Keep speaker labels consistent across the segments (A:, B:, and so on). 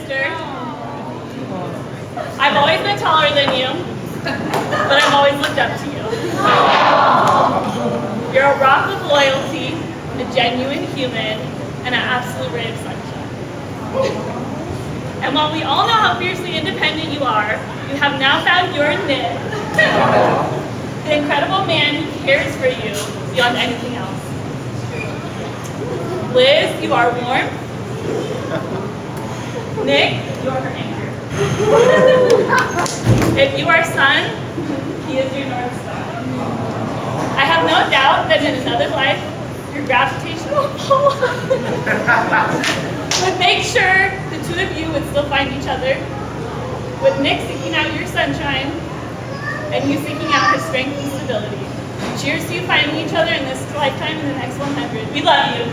A: sister. I've always been taller than you, but I've always looked up to you. You're a rock of loyalty, a genuine human, and an absolute ray of sunshine. And while we all know how fiercely independent you are, you have now found your Nic, the incredible man who cares for you beyond anything else. Liz, you are warm. Nic, you are her anchor. If you are sun, he is your North Star. I have no doubt that in another life, your gravitational pull would make sure the two of you would still find each other, with Nic seeking out your sunshine and you seeking out her strength and stability. Cheers to you finding each other in this lifetime and the next 100. We love you.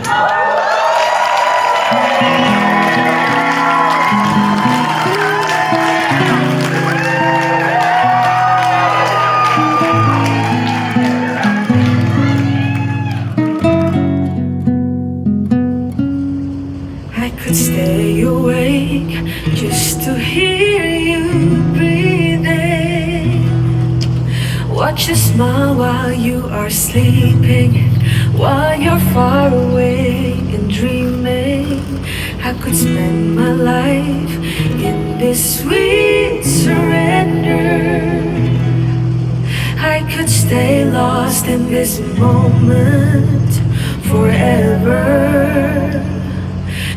B: I could stay awake just to hear you breathing. Watch you smile while you are sleeping, while you're far away and dreaming. I could spend my life in this sweet surrender. I could stay lost in this moment forever.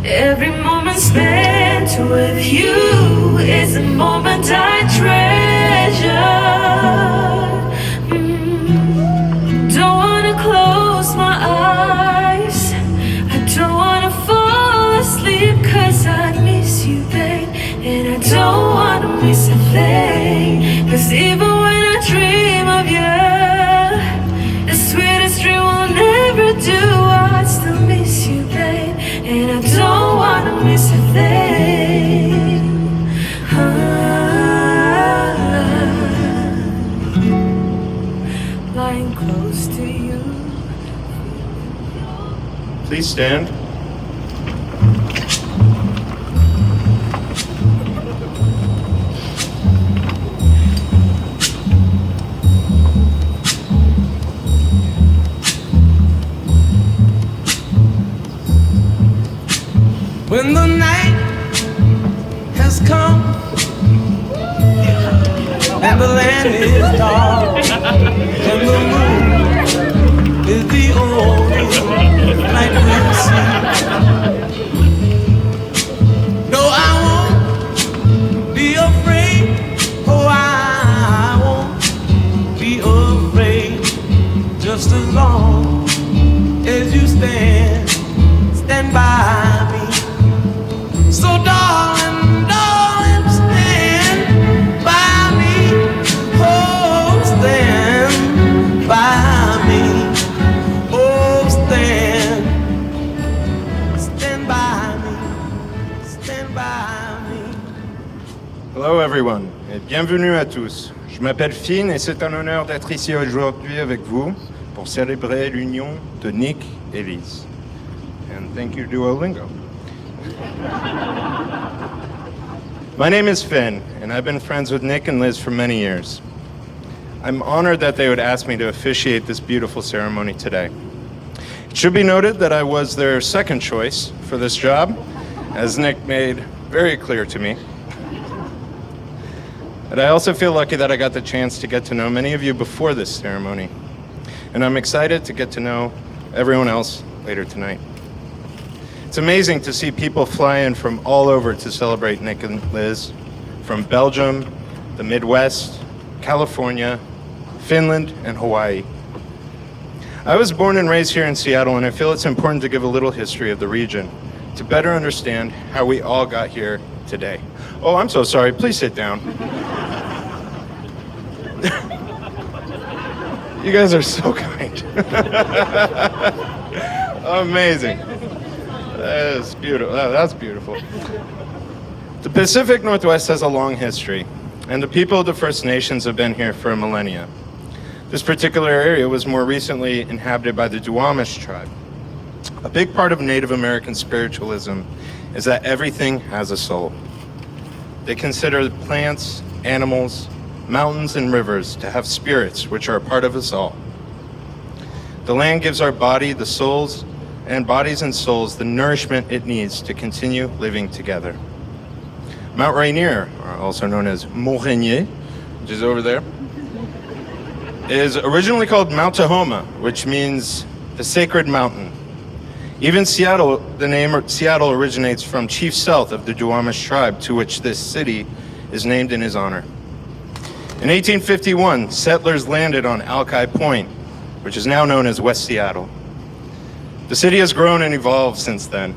B: Every moment spent with you is a moment I treasure. Don't wanna close my eyes, I don't wanna fall asleep, 'cause I miss you, babe, and I don't wanna miss a thing. 'Cause even when I dream of you, the sweetest dream will never do. I still miss you, babe, and I don't wanna miss a thing. Lying close to you.
C: Please stand.
D: When the night has come and the land is dark and the moon is the only light we'll see. No, I won't be afraid. Oh, I won't be afraid. Just as long as you stand by me. So darling, darling, stand by me. Oh, stand by me. Oh, stand by me. Stand by me.
C: Hello everyone, et bienvenue à tous. Je m'appelle Finn et c'est un honneur d'être ici aujourd'hui avec vous pour célébrer l'union de Nic et Liz. And thank you, Duolingo. My name is Finn, and I've been friends with Nic and Liz for many years. I'm honored that they would ask me to officiate this beautiful ceremony today. It should be noted that I was their second choice for this job, as Nic made very clear to me. But I also feel lucky that I got the chance to get to know many of you before this ceremony, and I'm excited to get to know everyone else later tonight. It's amazing to see people fly in from all over to celebrate Nic and Liz, from Belgium, the Midwest, California, Finland, and Hawaii. I was born and raised here in Seattle, and I feel it's important to give a little history of the region to better understand how we all got here today. Oh, I'm so sorry. Please sit down. You guys are so kind. Amazing. That is beautiful. That's beautiful. The Pacific Northwest has a long history, and the people of the First Nations have been here for millennia. This particular area was more recently inhabited by the Duwamish tribe. A big part of Native American spiritualism is that everything has a soul. They consider plants, animals, mountains, and rivers to have spirits which are a part of us all. The land gives our body, the souls, and bodies and souls the nourishment it needs to continue living together. Mount Rainier, also known as Mont Rainier, which is over there, is originally called Mount Tahoma, which means the sacred mountain. Even Seattle, the name Seattle originates from Chief South of the Duwamish tribe, to which this city is named in his honor. In 1851, settlers landed on Alki Point, which is now known as West Seattle. The city has grown and evolved since then,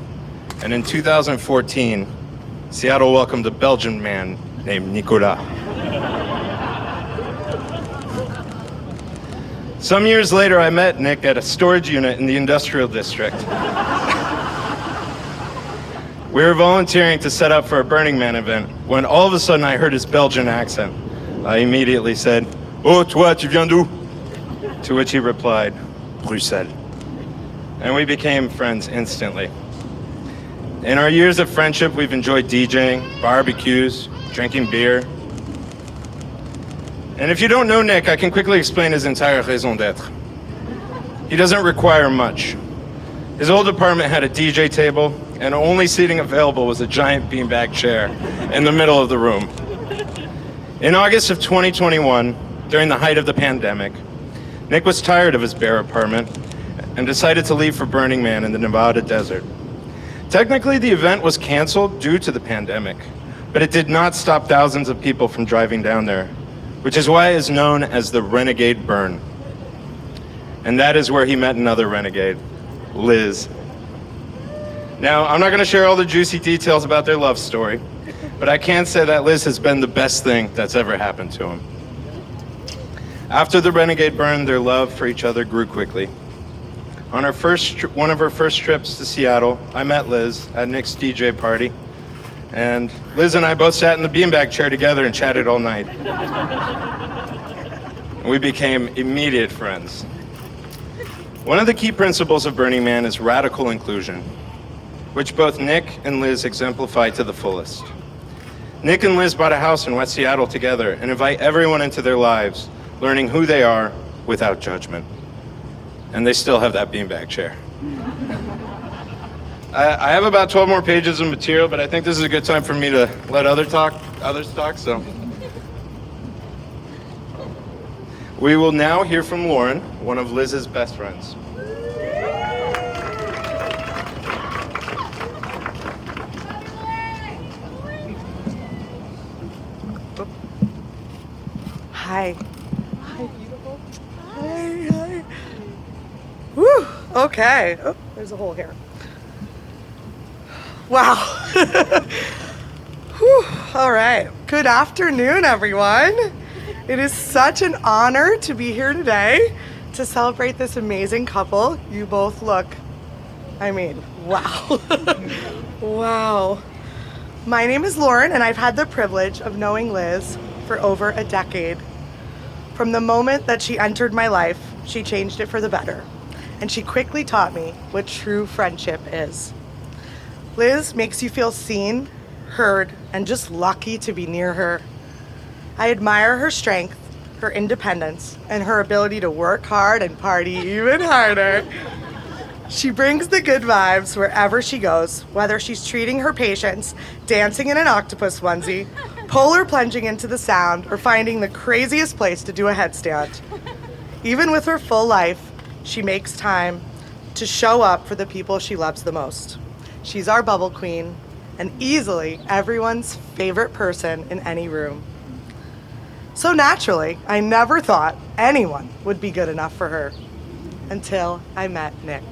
C: and in 2014, Seattle welcomed a Belgian man named Nicolas. Some years later, I met Nic at a storage unit in the industrial district. We were volunteering to set up for a Burning Man event when all of a sudden I heard his Belgian accent. I immediately said, "Oh, toi, tu viens d'où?" To which he replied, "Bruxelles." And we became friends instantly. In our years of friendship, we've enjoyed DJing, barbecues, drinking beer. And if you don't know Nic, I can quickly explain his entire raison d'etre. He doesn't require much. His old apartment had a DJ table, and only seating available was a giant beanbag chair in the middle of the room. In August of 2021, during the height of the pandemic, Nic was tired of his bare apartment and decided to leave for Burning Man in the Nevada desert. Technically, the event was canceled due to the pandemic, but it did not stop thousands of people from driving down there, which is why it is known as the Renegade Burn. And that is where he met another renegade, Liz. Now, I'm not going to share all the juicy details about their love story, but I can say that Liz has been the best thing that's ever happened to him. After the Renegade Burn, their love for each other grew quickly. On one of our first trips to Seattle, I met Liz at Nic's DJ party, and Liz and I both sat in the beanbag chair together and chatted all night. And we became immediate friends. One of the key principles of Burning Man is radical inclusion, which both Nic and Liz exemplify to the fullest. Nic and Liz bought a house in West Seattle together and invite everyone into their lives, learning who they are without judgment. And they still have that beanbag chair. I have about 12 more pages of material, but I think this is a good time for me to let others talk, so. We will now hear from Lauren, one of Liz's best friends.
E: Hi. Hi, beautiful. Hi. Woo, okay. Oh, there's a hole here. Wow. Whew, all right. Good afternoon, everyone. It is such an honor to be here today to celebrate this amazing couple. You both look, wow. Wow. My name is Lauren, and I've had the privilege of knowing Liz for over a decade. From the moment that she entered my life, she changed it for the better, and she quickly taught me what true friendship is. Liz makes you feel seen, heard, and just lucky to be near her. I admire her strength, her independence, and her ability to work hard and party even harder. She brings the good vibes wherever she goes, whether she's treating her patients, dancing in an octopus onesie, polar plunging into the sound, or finding the craziest place to do a headstand. Even with her full life, she makes time to show up for the people she loves the most. She's our bubble queen, and easily everyone's favorite person in any room. So naturally, I never thought anyone would be good enough for her until I met Nic.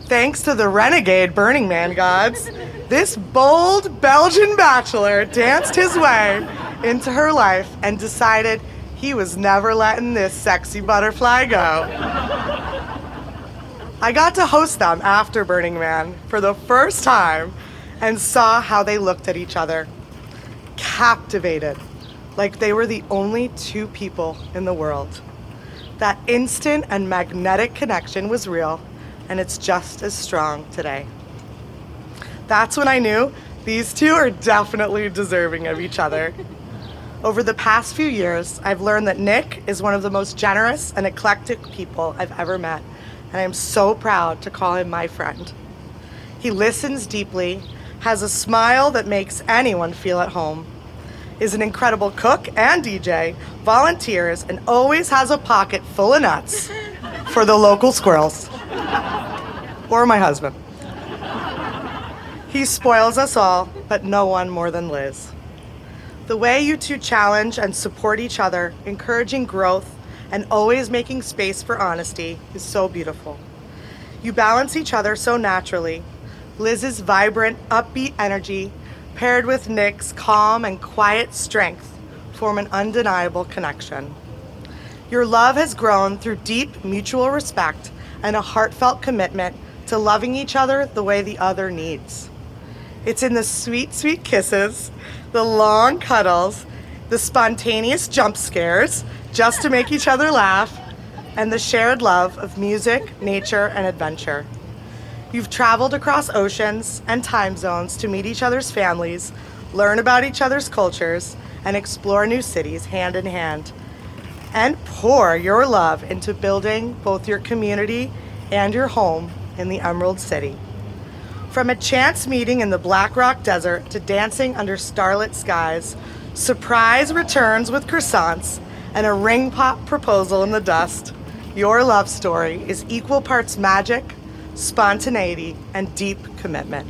E: Thanks to the renegade Burning Man gods, this bold Belgian bachelor danced his way into her life and decided he was never letting this sexy butterfly go. I got to host them after Burning Man for the first time and saw how they looked at each other, captivated, like they were the only two people in the world. That instant and magnetic connection was real, and it's just as strong today. That's when I knew These two are definitely deserving of each other. Over the past few years, I've learned that Nic is one of the most generous and eclectic people I've ever met, and I am so proud to call him my friend. He listens deeply, has a smile that makes anyone feel at home, is an incredible cook and DJ, volunteers, and always has a pocket full of nuts for the local squirrels. Or my husband. He spoils us all, but no one more than Liz. The way you two challenge and support each other, encouraging growth, and always making space for honesty is so beautiful. You balance each other so naturally. Liz's vibrant, upbeat energy, paired with Nic's calm and quiet strength, form an undeniable connection. Your love has grown through deep mutual respect and a heartfelt commitment to loving each other the way the other needs. It's in the sweet, sweet kisses, the long cuddles, the spontaneous jump scares just to make each other laugh, and the shared love of music, nature, and adventure. You've traveled across oceans and time zones to meet each other's families, learn about each other's cultures, and explore new cities hand in hand. And pour your love into building both your community and your home in the Emerald City. From a chance meeting in the Black Rock Desert to dancing under starlit skies, surprise returns with croissants, and a ring pop proposal in the dust, your love story is equal parts magic, spontaneity, and deep commitment.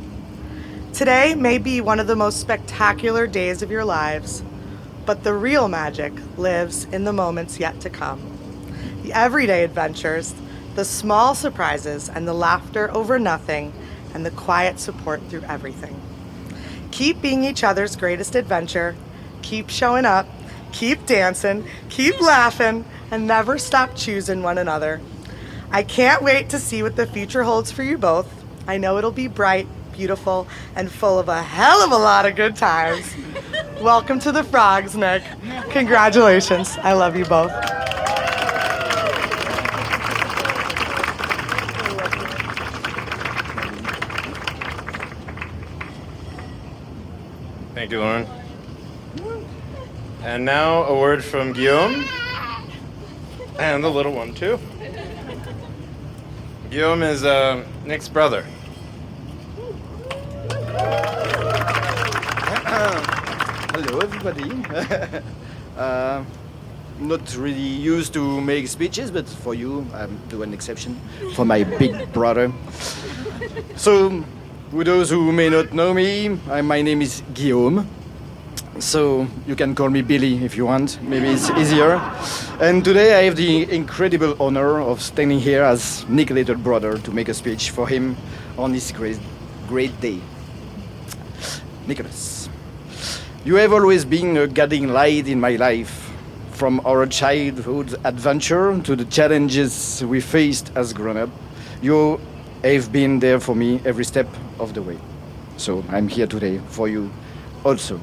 E: Today may be one of the most spectacular days of your lives, but the real magic lives in the moments yet to come. The everyday adventures, the small surprises, and the laughter over nothing, and the quiet support through everything. Keep being each other's greatest adventure, keep showing up, keep dancing, keep laughing, and never stop choosing one another. I can't wait to see what the future holds for you both. I know it'll be bright, beautiful, and full of a hell of a lot of good times. Welcome to the Frogs, Nic. Congratulations. I love you both.
C: Thank you, Lauren. And now a word from Guillaume, and the little one too. Guillaume is Nic's brother.
F: Hello, everybody. Not really used to make speeches, but for you, I'm doing an exception for my big brother. So, for those who may not know me, my name is Guillaume. So you can call me Billy if you want. Maybe it's easier. And today I have the incredible honor of standing here as Nic's little brother to make a speech for him on this great day. Nicholas, you have always been a guiding light in my life, from our childhood adventure to the challenges we faced as grown-up. You have been there for me every step of the way. So I'm here today for you also.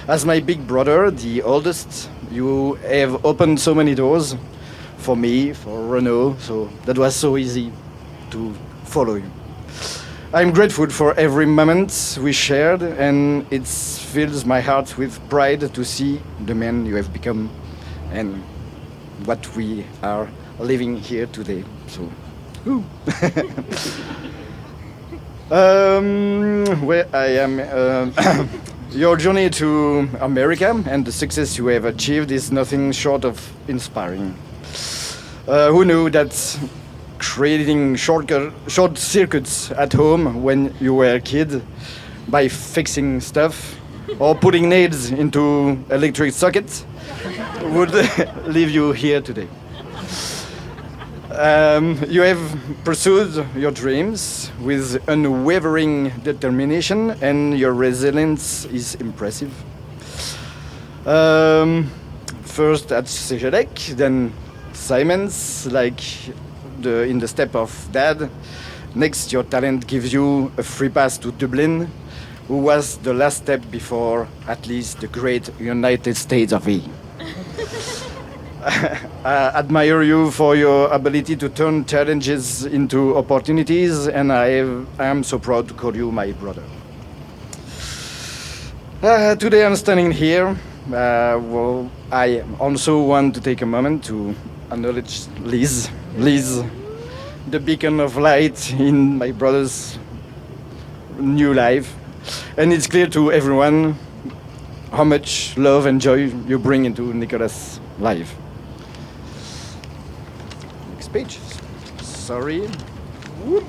F: As my big brother, the oldest, you have opened so many doors for me, for Renaud, so that was so easy to follow you. I'm grateful for every moment we shared, and it fills my heart with pride to see the man you have become and what we are living here today. So, woo. Where I am, your journey to America and the success you have achieved is nothing short of inspiring. Who knew that creating short circuits at home when you were a kid by fixing stuff or putting nails into electric sockets would leave you here today. You have pursued your dreams with unwavering determination, and your resilience is impressive. First at Segelec, then Siemens, like in the step of Dad. Next, your talent gives you a free pass to Dublin, who was the last step before at least the great United States of A. I admire you for your ability to turn challenges into opportunities, and I am so proud to call you my brother. Today I'm standing here. Well, I also want to take a moment to acknowledge Liz. Liz, the beacon of light in my brother's new life. And it's clear to everyone how much love and joy you bring into Nicolas' life. Next page. Sorry. Whoop.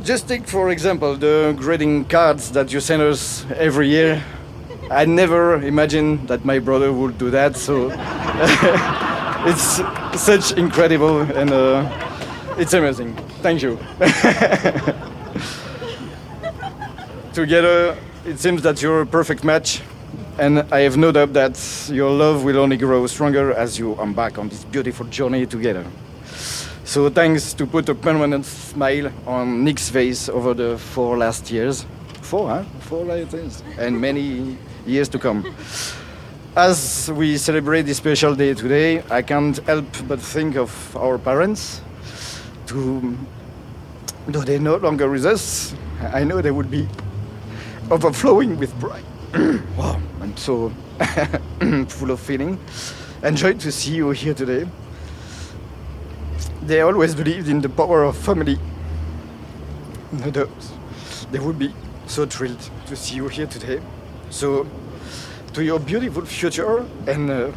F: Just take, for example, the greeting cards that you send us every year. I never imagined that my brother would do that, so it's such incredible and it's amazing. Thank you. Together, it seems that you're a perfect match, and I have no doubt that your love will only grow stronger as you embark on this beautiful journey together. So thanks to put a permanent smile on Nic's face over the 4 last years. 4, huh? 4 last years. And many years to come. As we celebrate this special day today, I can't help but think of our parents. Though they're no longer with us, I know they would be overflowing with pride. Wow, I'm so full of feeling. Enjoyed to see you here today. They always believed in the power of family. No doubt, they would be so thrilled to see you here today. So, to your beautiful future and the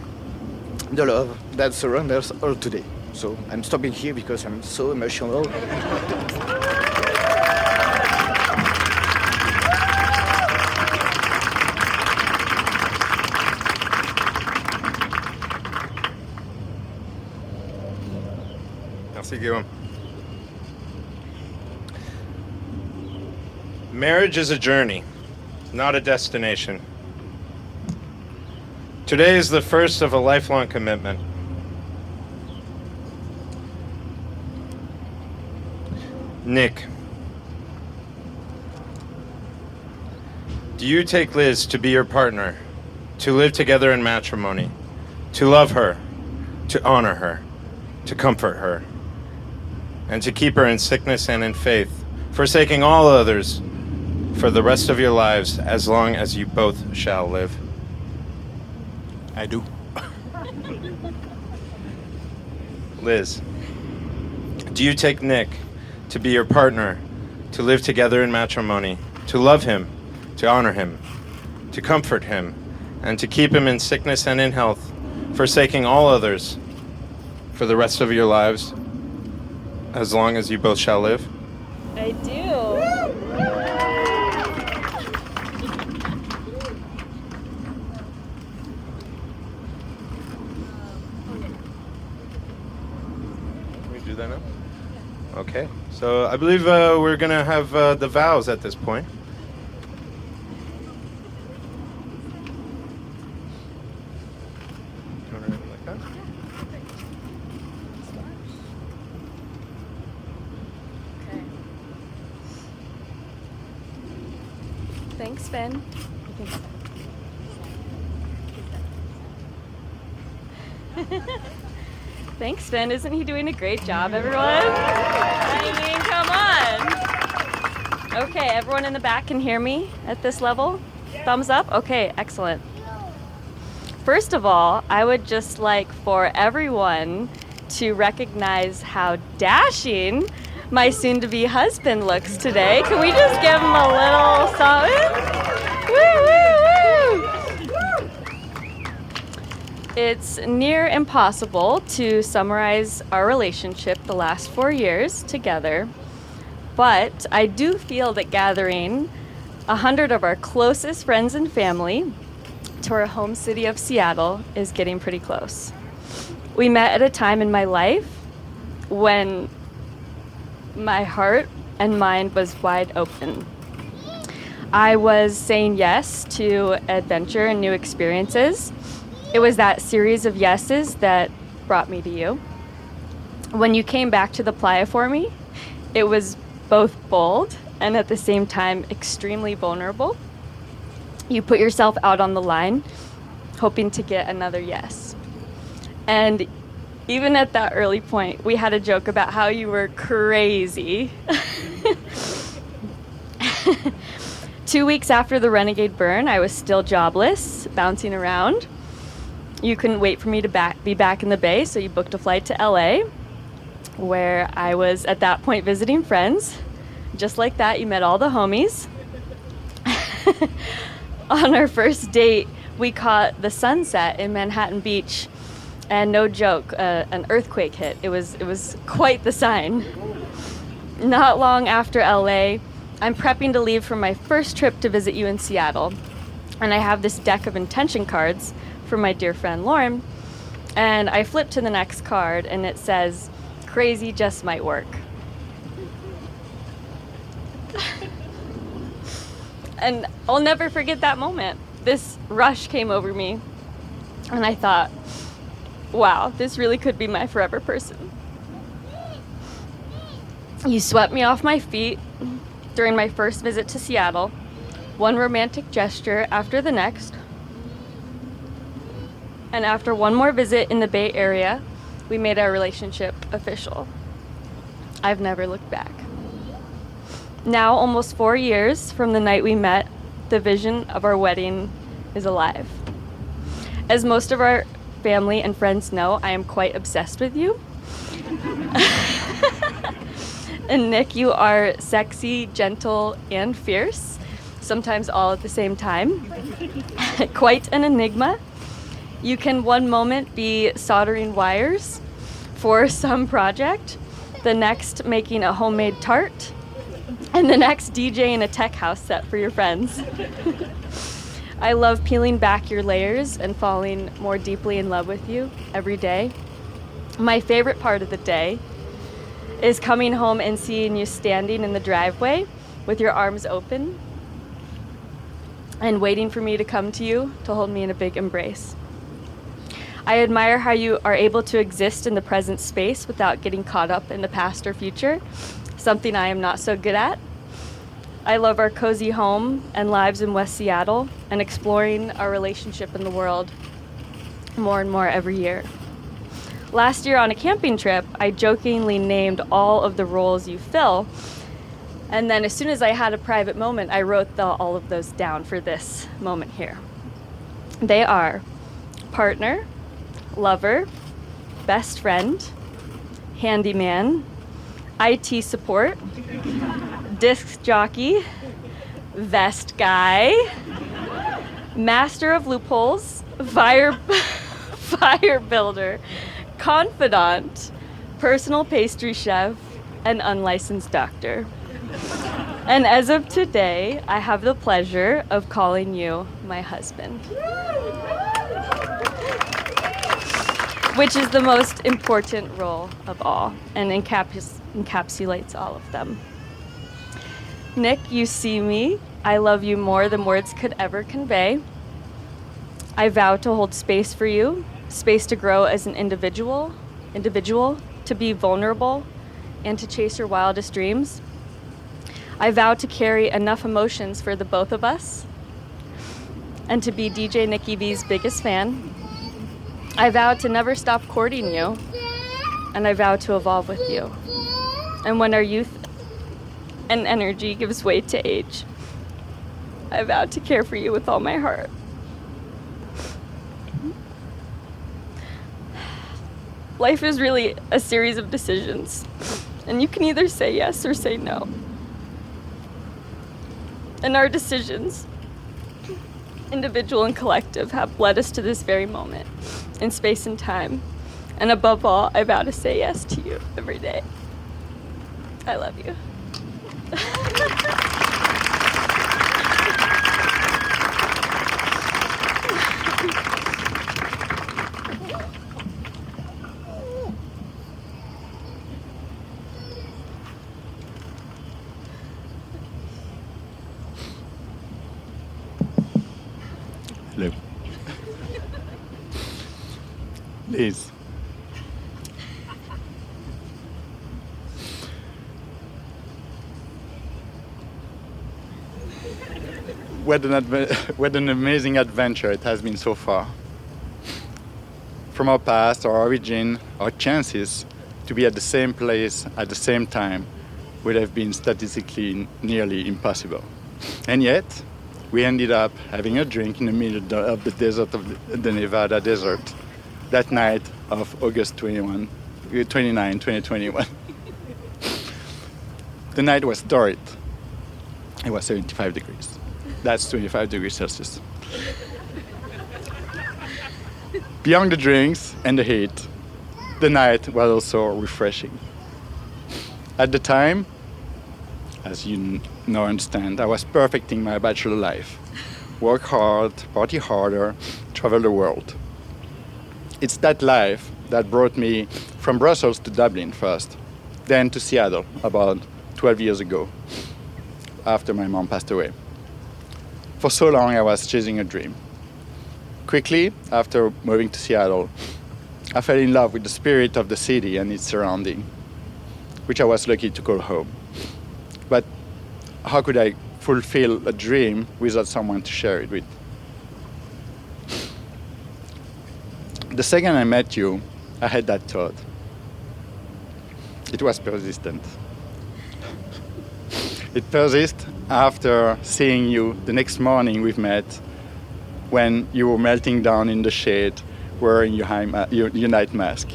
F: love that surrounds us all today. So, I'm stopping here because I'm so emotional.
C: Merci, Guillaume. Marriage is a journey, not a destination. Today is the first of a lifelong commitment. Nic, do you take Liz to be your partner, to live together in matrimony, to love her, to honor her, to comfort her, and to keep her in sickness and in faith, forsaking all others for the rest of your lives as long as you both shall live?
G: I do.
C: Liz, do you take Nic to be your partner, to live together in matrimony, to love him, to honor him, to comfort him, and to keep him in sickness and in health, forsaking all others for the rest of your lives as long as you both shall live?
A: I do.
C: Can we do that now? Okay, so I believe we're gonna have the vows at this point. Turn it like that.
H: Thanks, Finn. Thanks, Finn. Isn't he doing a great job, everyone? I mean, come on. Okay, everyone in the back can hear me at this level? Thumbs up? Okay, excellent. First of all, I would just like for everyone to recognize how dashing my soon-to-be husband looks today. Can we just give him a little something? Woo, woo, woo! It's near impossible to summarize our relationship the last 4 years together, but I do feel that gathering 100 of our closest friends and family to our home city of Seattle is getting pretty close. We met at a time in my life when my heart and mind was wide open. I was saying yes to adventure and new experiences. It was that series of yeses that brought me to you. When you came back to the playa for me, it was both bold and at the same time extremely vulnerable. You put yourself out on the line, hoping to get another yes. And even at that early point, we had a joke about how you were crazy. 2 weeks after the Renegade burn, I was still jobless, bouncing around. You couldn't wait for me to be back in the Bay, so you booked a flight to LA, where I was at that point visiting friends. Just like that, you met all the homies. On our first date, we caught the sunset in Manhattan Beach, and no joke, an earthquake hit. It was quite the sign. Not long after LA, I'm prepping to leave for my first trip to visit you in Seattle, and I have this deck of intention cards from my dear friend Lauren, and I flip to the next card, and it says, "Crazy just might work." And I'll never forget that moment. This rush came over me, and I thought, wow, this really could be my forever person. You swept me off my feet during my first visit to Seattle, one romantic gesture after the next. And after one more visit in the Bay Area, we made our relationship official. I've never looked back. Now, almost 4 years from the night we met, the vision of our wedding is alive. As most of our family and friends know, I am quite obsessed with you. And Nic, you are sexy, gentle, and fierce, sometimes all at the same time. Quite an enigma. You can one moment be soldering wires for some project, the next making a homemade tart, and the next DJing a tech house set for your friends. I love peeling back your layers and falling more deeply in love with you every day. My favorite part of the day is coming home and seeing you standing in the driveway with your arms open and waiting for me to come to you to hold me in a big embrace. I admire how you are able to exist in the present space without getting caught up in the past or future, something I am not so good at. I love our cozy home and lives in West Seattle and exploring our relationship in the world more and more every year. Last year on a camping trip, I jokingly named all of the roles you fill, and then as soon as I had a private moment, I wrote all of those down for this moment here. They are partner, lover, best friend, handyman, IT support, disc jockey, vest guy, master of loopholes, fire builder, confidant, personal pastry chef, and unlicensed doctor. And as of today, I have the pleasure of calling you my husband, which is the most important role of all and encapsulates all of them. Nic, you see me. I love you more than words could ever convey. I vow to hold space for you, space to grow as an individual, to be vulnerable, and to chase your wildest dreams. I vow to carry enough emotions for the both of us and to be DJ Nikki V's biggest fan. I vow to never stop courting you, and I vow to evolve with you. And when our youth and energy gives way to age, I vow to care for you with all my heart. Life is really a series of decisions, and you can either say yes or say no. And our decisions, individual and collective, have led us to this very moment in space and time. And above all, I vow to say yes to you every day. I love you.
G: Hello. Liz. What an amazing adventure it has been so far. From our past, our origin, our chances to be at the same place at the same time would have been statistically nearly impossible. And yet, we ended up having a drink in the middle of the desert of the Nevada desert that night of August 29, 2021. The night was torrid. It was 75 degrees. That's 25 degrees Celsius. Beyond the drinks and the heat, the night was also refreshing. At the time, as you now understand, I was perfecting my bachelor life. Work hard, party harder, travel the world. It's that life that brought me from Brussels to Dublin first, then to Seattle about 12 years ago, after my mom passed away. For so long, I was chasing a dream. Quickly, after moving to Seattle, I fell in love with the spirit of the city and its surrounding, which I was lucky to call home. But how could I fulfill a dream without someone to share it with? The second I met you, I had that thought. It was persistent. It persists after seeing you the next morning we've met, when you were melting down in the shade wearing your night mask.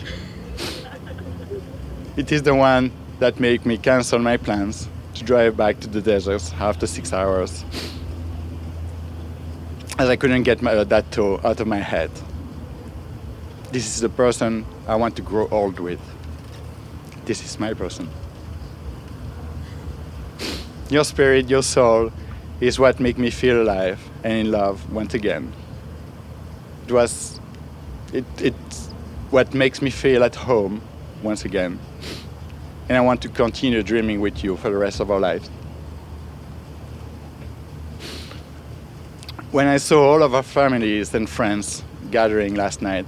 G: It is the one that made me cancel my plans to drive back to the deserts after 6 hours, as I couldn't get that thought out of my head. This is the person I want to grow old with. This is my person. Your spirit, your soul, is what makes me feel alive and in love once again. It's what makes me feel at home once again. And I want to continue dreaming with you for the rest of our lives. When I saw all of our families and friends gathering last night,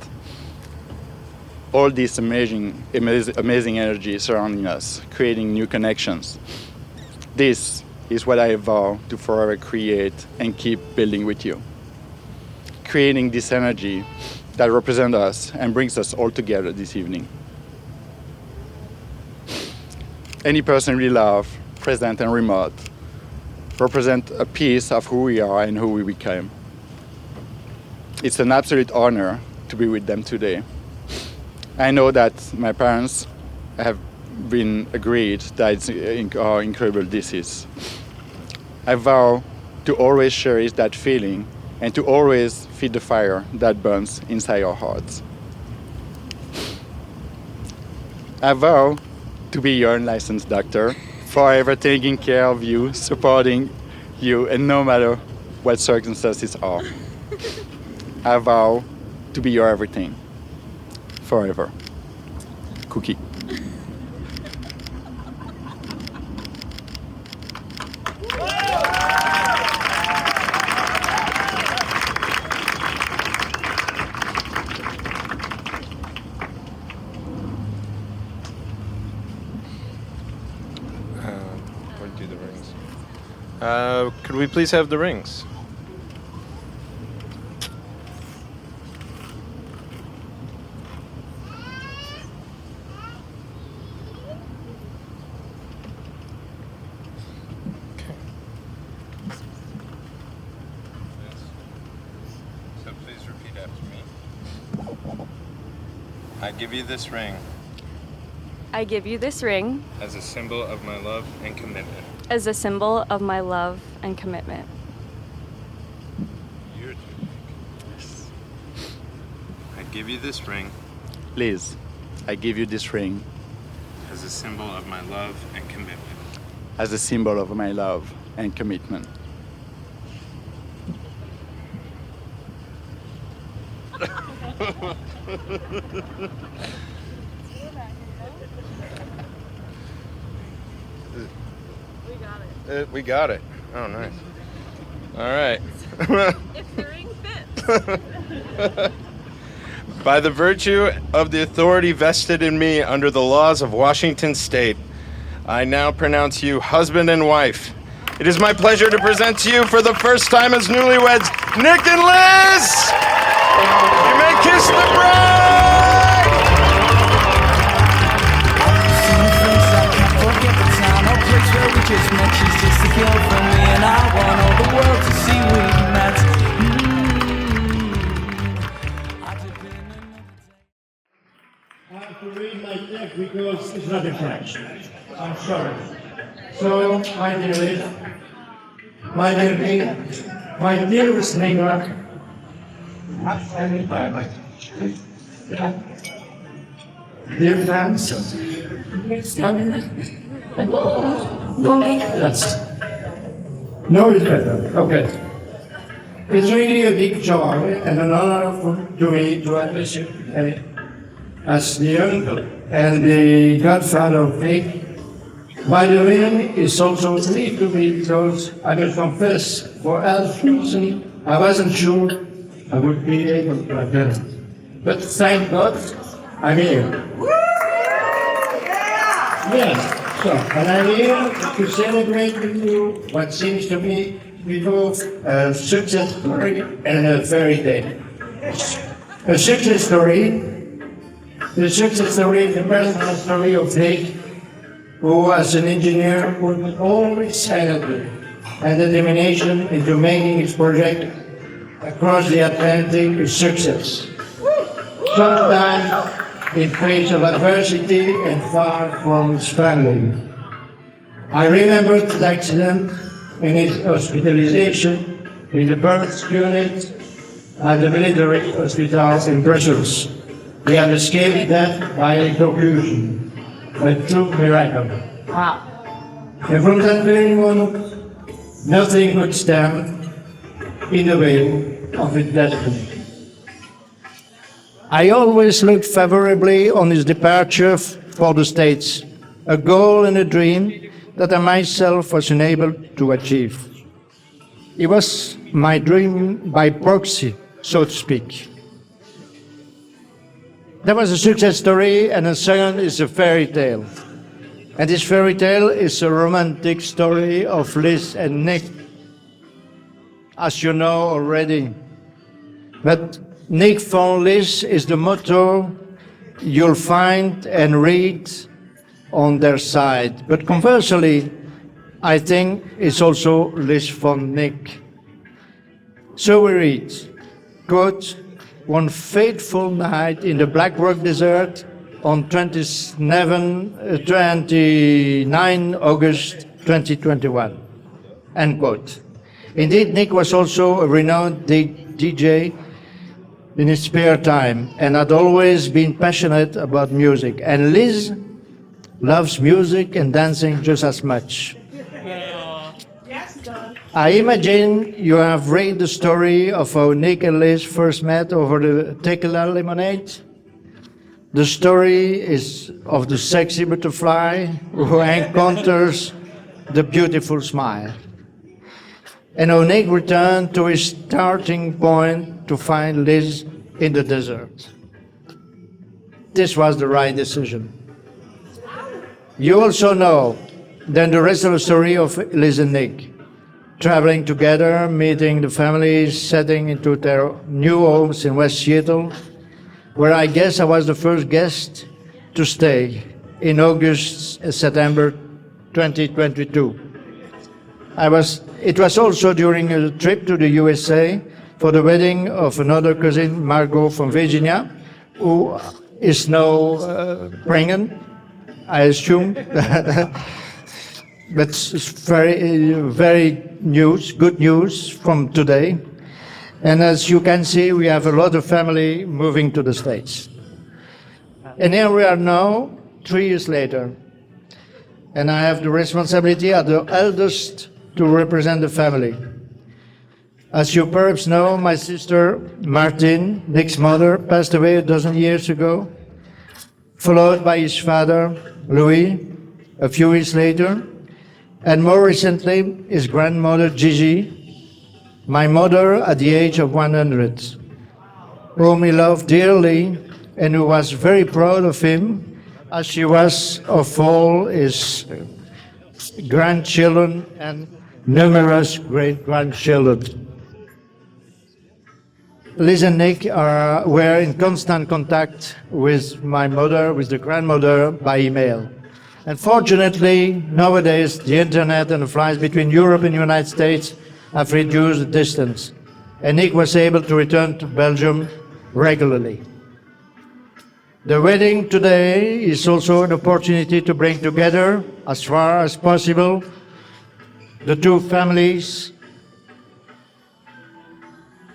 G: all this amazing energy surrounding us, creating new connections, this is what I vow to forever create and keep building with you. Creating this energy that represents us and brings us all together this evening. Any person we love, present and remote, represent a piece of who we are and who we became. It's an absolute honor to be with them today. I know that my parents have been agreed that how incredible this is. I vow to always cherish that feeling and to always feed the fire that burns inside our hearts. I vow to be your unlicensed doctor, forever taking care of you, supporting you, and no matter what circumstances are. I vow to be your everything, forever. Cookie.
C: Where'd do the rings? Could we please have the rings? So please repeat after me. I give you this ring
H: I give you this ring
C: as a symbol of my love and commitment.
H: as a symbol of my love and commitment.
C: You're too big. I give you this ring
G: Liz, I give you this ring
C: as a symbol of my love and commitment.
G: as a symbol of my love and commitment.
C: We got it. Oh, nice. All right.
A: If the ring fits.
C: By the virtue of the authority vested in me under the laws of Washington State, I now pronounce you husband and wife. It is my pleasure to present to you for the first time as newlyweds, Nic and Liz! You may kiss the bride!
D: Seen things I can't forget the time or place where we just met, she's just a girl from me, and I want all the world to see we met.
I: I have to read my text because it's not in French. I'm sorry. So, my dear Liz, my dear Nic, my dearest neighbor, dear fans, yes. No, it's better. Okay. It's really a big joy and an honor to me to address you today as the uncle and the godfather of Nic. By the way, it's also sweet to me because I will confess, for health reasons, I wasn't sure I would be able to attend. But thank God, I'm here. Yes, so, and I'm here to celebrate with you what seems to me both a success story and a fairy tale. A success story, the success story is the personal story of Nic, who as an engineer worked always silently and determination into making his project across the Atlantic a success. Sometimes in face of adversity and far from his family. I remember the accident in his hospitalization in the birth unit at the military hospital in Brussels. He had escaped death by electrocution, a true miracle. Wow. And from that very moment, nothing could stand in the way of his destiny. I always looked favorably on his departure for the States, a goal and a dream that I myself was unable to achieve. It was my dream by proxy, so to speak. That was a success story, and the second is a fairy tale. And this fairy tale is a romantic story of Liz and Nic, as you know already. But Nic found Liz is the motto you'll find and read on their side. But conversely, I think it's also Liz von Nic. So we read, quote, one fateful night in the Black Rock Desert on 29 August 2021, end quote. Indeed, Nic was also a renowned DJ in his spare time and had always been passionate about music. And Liz loves music and dancing just as much. I imagine you have read the story of how Nic and Liz first met over the tequila lemonade. The story is of the sexy butterfly who encounters the beautiful smile. And how Nic returned to his starting point to find Liz in the desert. This was the right decision. You also know then the rest of the story of Liz and Nic, traveling together, meeting the families, setting into their new homes in West Seattle, where I guess I was the first guest to stay in August and September 2022. It was also during a trip to the USA for the wedding of another cousin, Margot from Virginia, who is now pregnant, I assume. But it's very good news from today. And as you can see, we have a lot of family moving to the States. And here we are now, 3 years later. And I have the responsibility as the eldest to represent the family. As you perhaps know, my sister, Martine, Nic's mother, passed away a dozen years ago, followed by his father, Louis, a few years later, and more recently, his grandmother, Gigi, my mother at the age of 100, whom he loved dearly and who was very proud of him, as she was of all his grandchildren and numerous great-grandchildren. Liz and Nic were in constant contact with my mother, with the grandmother, by email. Unfortunately, nowadays, the internet and the flights between Europe and the United States have reduced the distance, and Nic was able to return to Belgium regularly. The wedding today is also an opportunity to bring together, as far as possible, the two families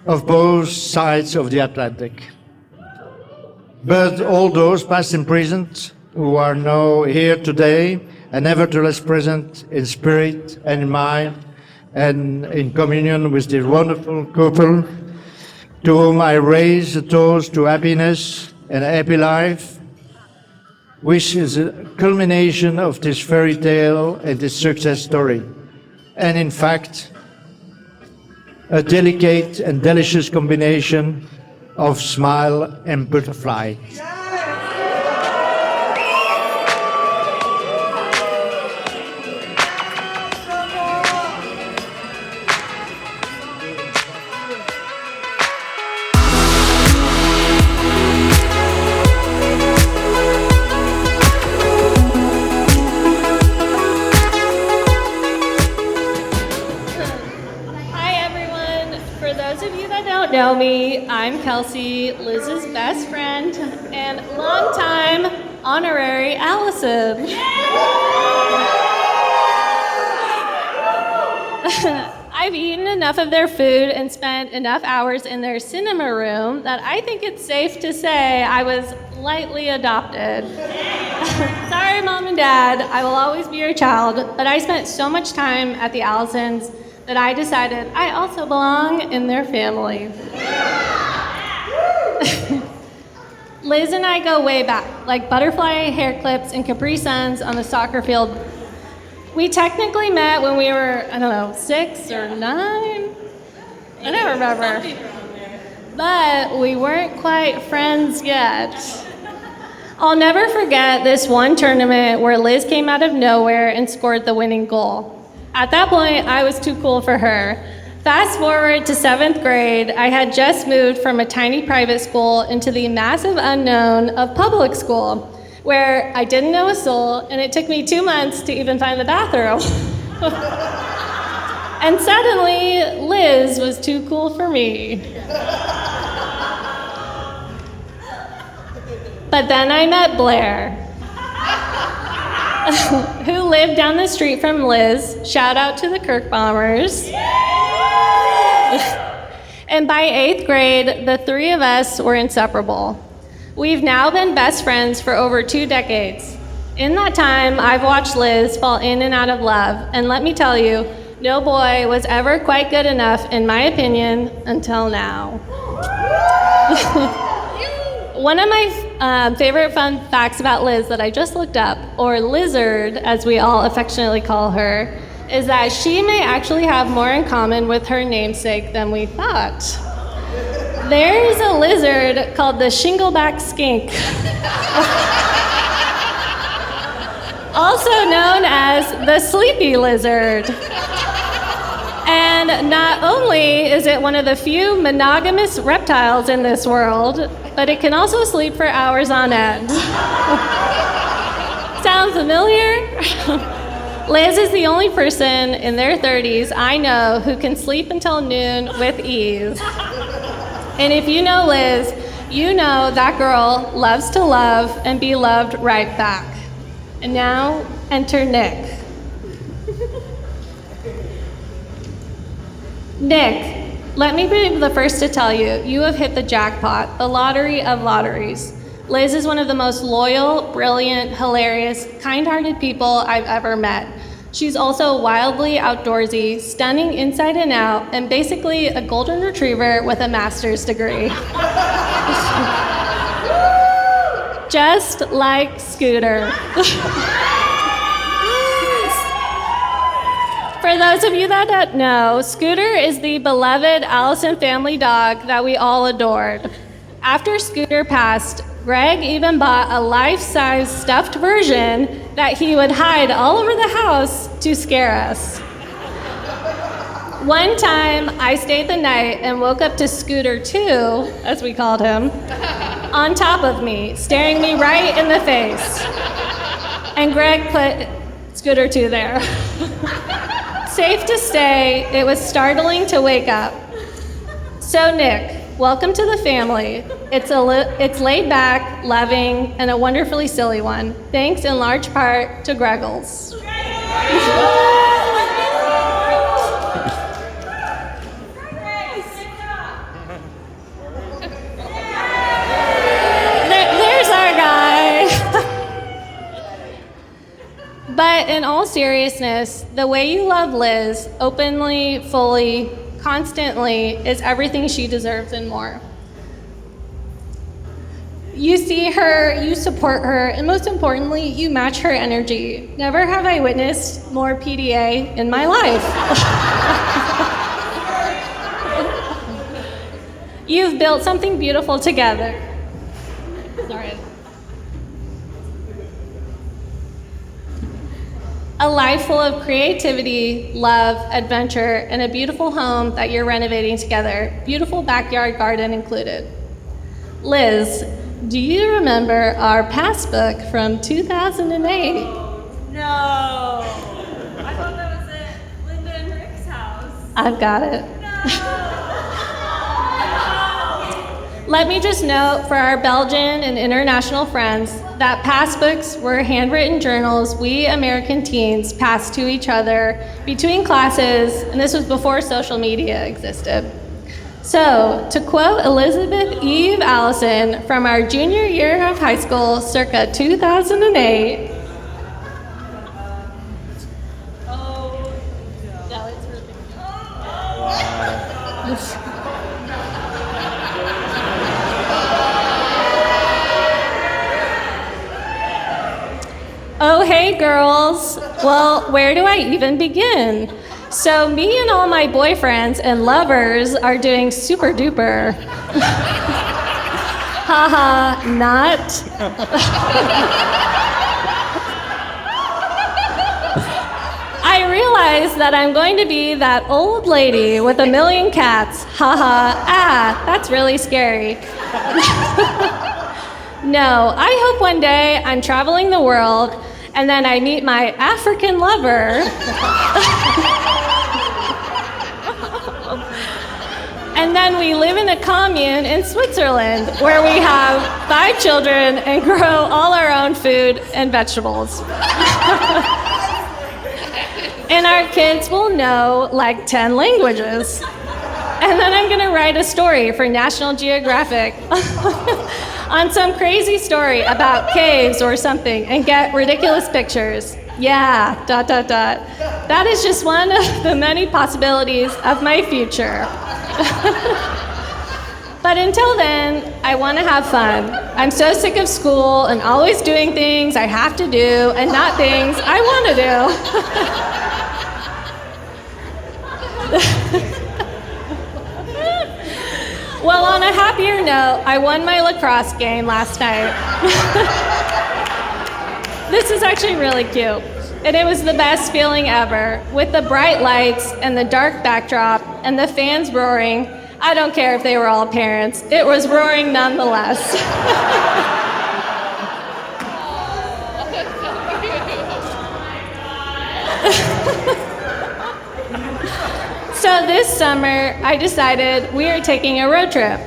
I: of both sides of the Atlantic. But all those past and present who are now here today and nevertheless present in spirit and in mind and in communion with this wonderful couple, to whom I raise a toast to happiness and a happy life, which is a culmination of this fairy tale and this success story. And in fact, a delicate and delicious combination of smile and butterfly.
J: Know me, I'm Kelsey, Liz's best friend and longtime honorary Allison. I've eaten enough of their food and spent enough hours in their cinema room that I think it's safe to say I was lightly adopted. Sorry, Mom and Dad, I will always be your child, but I spent so much time at the Allisons that I decided I also belong in their family. Liz and I go way back, like butterfly hair clips and Capri Suns on the soccer field. We technically met when we were, 6 or 9? I don't remember. But we weren't quite friends yet. I'll never forget this one tournament where Liz came out of nowhere and scored the winning goal. At that point, I was too cool for her. Fast forward to 7th grade, I had just moved from a tiny private school into the massive unknown of public school, where I didn't know a soul, and it took me 2 months to even find the bathroom. And suddenly, Liz was too cool for me. But then I met Blair, who lived down the street from Liz. Shout out to the Kirk Bombers. And by 8th grade, the three of us were inseparable. We've now been best friends for over 2 decades. In that time, I've watched Liz fall in and out of love, and let me tell you, no boy was ever quite good enough, in my opinion, until now. One of my favorite fun facts about Liz that I just looked up, or Lizard, as we all affectionately call her, is that she may actually have more in common with her namesake than we thought. There's a lizard called the shingleback skink, also known as the sleepy lizard. And not only is it one of the few monogamous reptiles in this world, but it can also sleep for hours on end. Sound familiar? Liz is the only person in their 30s I know who can sleep until noon with ease. And if you know Liz, you know that girl loves to love and be loved right back. And now, enter Nic. Nic, let me be the first to tell you, you have hit the jackpot, the lottery of lotteries. Liz is one of the most loyal, brilliant, hilarious, kind-hearted people I've ever met. She's also wildly outdoorsy, stunning inside and out, and basically a golden retriever with a master's degree. Just like Scooter. For those of you that don't know, Scooter is the beloved Allison family dog that we all adored. After Scooter passed, Greg even bought a life-size stuffed version that he would hide all over the house to scare us. One time, I stayed the night and woke up to Scooter 2, as we called him, on top of me, staring me right in the face. And Greg put Scooter 2 there. Safe to say, it was startling to wake up. So Nic, welcome to the family. It's laid back, loving, and a wonderfully silly one. Thanks in large part to Greggles. There's our guy. But in all seriousness, the way you love Liz, openly, fully, constantly, is everything she deserves and more. You see her, you support her, and most importantly, you match her energy. Never have I witnessed more PDA in my life. You've built something beautiful together. Sorry. A life full of creativity, love, adventure, and a beautiful home that you're renovating together. Beautiful backyard garden included. Liz, do you remember our passbook from 2008?
H: No. I thought that was at Linda and Rick's house.
J: I've got it. Let me just note for our Belgian and international friends that passbooks were handwritten journals we American teens passed to each other between classes, and this was before social media existed. So, to quote Elizabeth Eve Allison from our junior year of high school, circa 2008.
H: Oh, no, it's really.
J: Oh, hey, girls. Well, where do I even begin? So, me and all my boyfriends and lovers are doing super duper. Haha, not. I realize that I'm going to be that old lady with a million cats. Haha, that's really scary. No, I hope one day I'm traveling the world and then I meet my African lover. And then we live in a commune in Switzerland where we have 5 children and grow all our own food and vegetables. And our kids will know like 10 languages. And then I'm gonna write a story for National Geographic on some crazy story about caves or something and get ridiculous pictures. Yeah, ... That is just one of the many possibilities of my future. But until then, I want to have fun. I'm so sick of school and always doing things I have to do and not things I want to do. Well, on a happier note, I won my lacrosse game last night. This is actually really cute. And it was the best feeling ever. With the bright lights and the dark backdrop and the fans roaring. I don't care if they were all parents. It was roaring nonetheless. So this summer, I decided we are taking a road trip.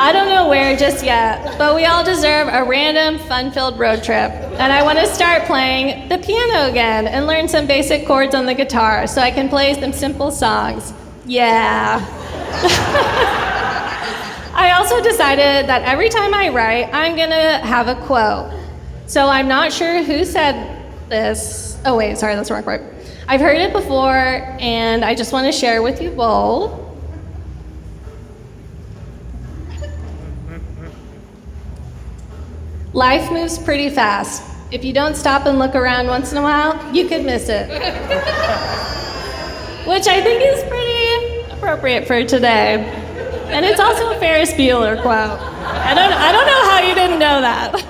J: I don't know where just yet, but we all deserve a random, fun-filled road trip. And I want to start playing the piano again and learn some basic chords on the guitar so I can play some simple songs. Yeah. I also decided that every time I write, I'm gonna have a quote. So I'm not sure who said this. Oh wait, sorry, that's the wrong part. I've heard it before, and I just want to share with you both. Life moves pretty fast. If you don't stop and look around once in a while, you could miss it. Which I think is pretty appropriate for today. And it's also a Ferris Bueller quote. I don't know how you didn't know that.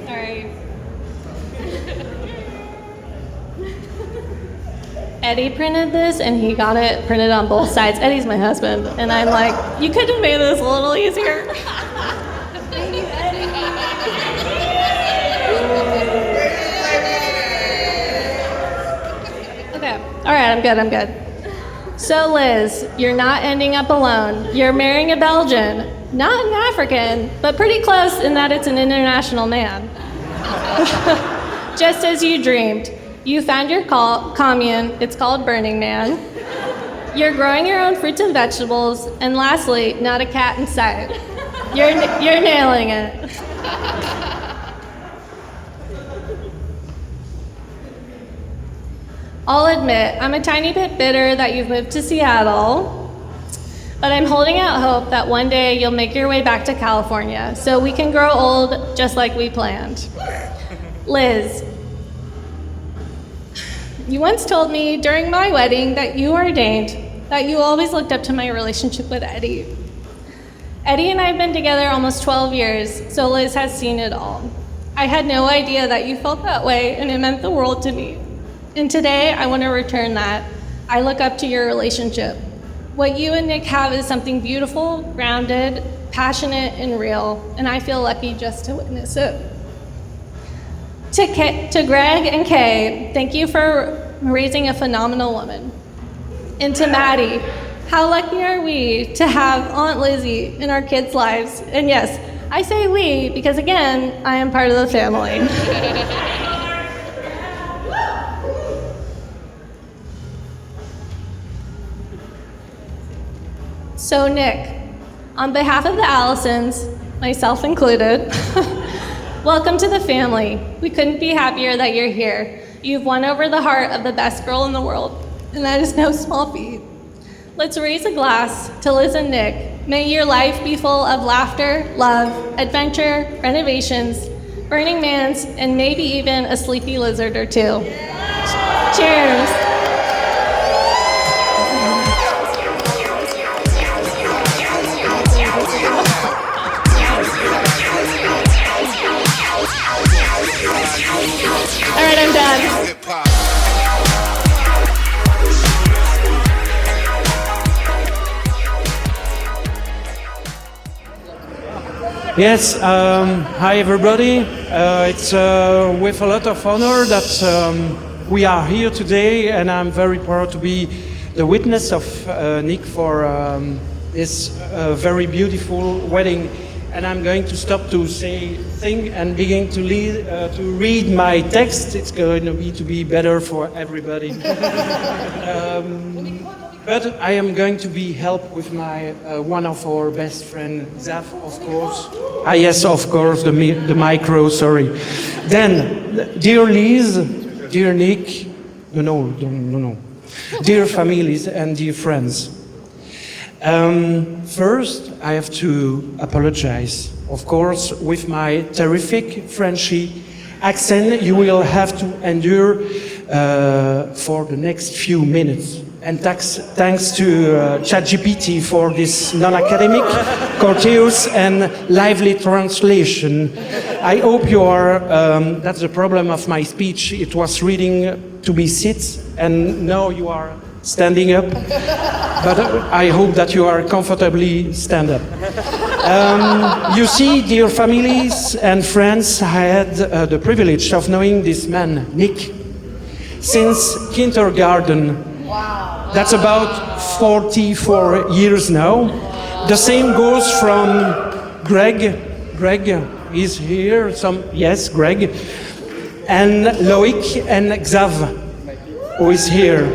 J: Sorry. Eddie printed this and he got it printed on both sides. Eddie's my husband. And I'm like, you could have made this a little easier. Thank you, Eddie. Okay, all right, I'm good. So Liz, you're not ending up alone. You're marrying a Belgian, not an African, but pretty close in that it's an international man. Just as you dreamed. You found your commune, it's called Burning Man. You're growing your own fruits and vegetables, and lastly, not a cat in sight. You're nailing it. I'll admit, I'm a tiny bit bitter that you've moved to Seattle, but I'm holding out hope that one day you'll make your way back to California so we can grow old just like we planned. Liz, you once told me during my wedding that you ordained that you always looked up to my relationship with Eddie. Eddie and I have been together almost 12 years, so Liz has seen it all. I had no idea that you felt that way, and it meant the world to me. And today, I want to return that. I look up to your relationship. What you and Nic have is something beautiful, grounded, passionate, and real, and I feel lucky just to witness it. To Greg and Kay, thank you for raising a phenomenal woman. And to Maddie, how lucky are we to have Aunt Lizzie in our kids' lives? And yes, I say we because, again, I am part of the family. So Nic, on behalf of the Allisons, myself included, welcome to the family. We couldn't be happier that you're here. You've won over the heart of the best girl in the world, and that is no small feat. Let's raise a glass to Liz and Nic. May your life be full of laughter, love, adventure, renovations, burning mans, and maybe even a sleepy lizard or two. Cheers. All right, I'm done.
K: Yes, hi everybody. It's with a lot of honor that we are here today, and I'm very proud to be the witness of Nic for this very beautiful wedding. And I'm going to stop to say thing and begin to read my text. It's going to be better for everybody. But I am going to be helped with my one of our best friend, Zaf, of course. Ah, yes, of course, the micro, sorry. Then, dear Liz, dear Nic, no. Dear families and dear friends. First, I have to apologize. Of course, with my terrific Frenchy accent, you will have to endure for the next few minutes. And thanks to ChatGPT for this non-academic, courteous and lively translation. I hope you are, that's the problem of my speech. It was reading to me sit, and now you are standing up. But I hope that you are comfortably stand up. You see, dear families and friends, I had the privilege of knowing this man, Nic, since kindergarten. Wow. That's about 44 years now. The same goes from Greg. Greg is here. Yes, Greg. And Loic and Xav, who is here,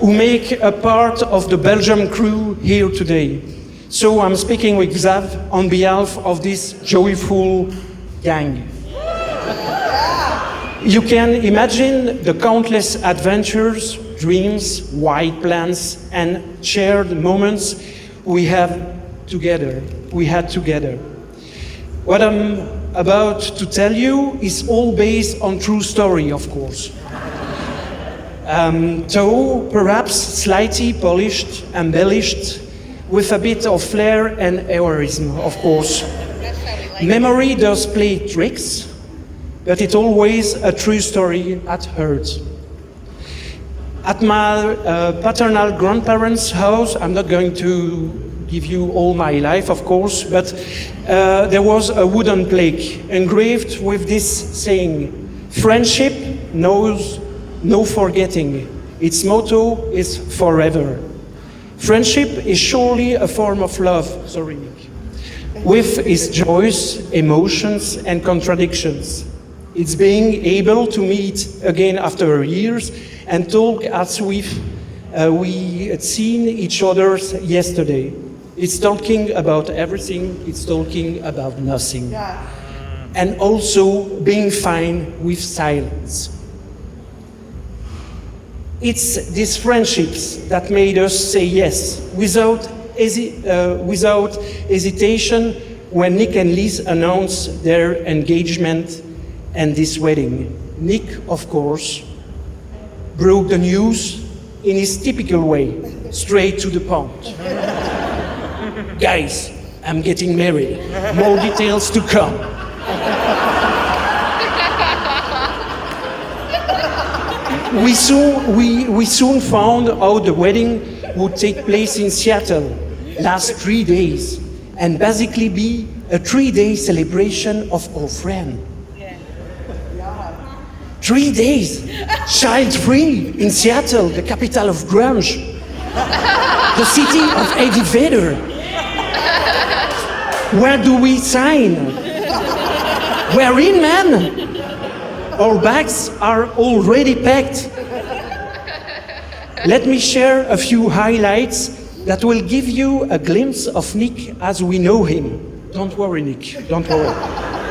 K: who make a part of the Belgium crew here today. So I'm speaking with Xav on behalf of this joyful gang. You can imagine the countless adventures, dreams, wild plans, and shared moments we had together. What I'm about to tell you is all based on true story, of course. Though perhaps slightly polished, embellished, with a bit of flair and heroism, of course. Memory does play tricks, but it's always a true story at heart. At my paternal grandparents' house, I'm not going to give you all my life, of course, but there was a wooden plaque engraved with this saying, "Friendship knows no forgetting. Its motto is forever." Friendship is surely a form of love, Nic, with its joys, emotions, and contradictions. It's being able to meet again after years and talk as we had seen each other yesterday. It's talking about everything, it's talking about nothing.
E: Yeah.
K: And also being fine with silence. It's these friendships that made us say yes without hesitation when Nic and Liz announced their engagement and this wedding. Nic, of course, broke the news in his typical way, straight to the point. Guys, I'm getting married. More details to come. We soon found out the wedding would take place in Seattle, last 3 days, and basically be a 3-day celebration of our friend. 3 days, child-free in Seattle, the capital of grunge, the city of Eddie Vedder. Where do we sign? We're in, man. Our bags are already packed. Let me share a few highlights that will give you a glimpse of Nic as we know him. Don't worry, Nic, don't worry.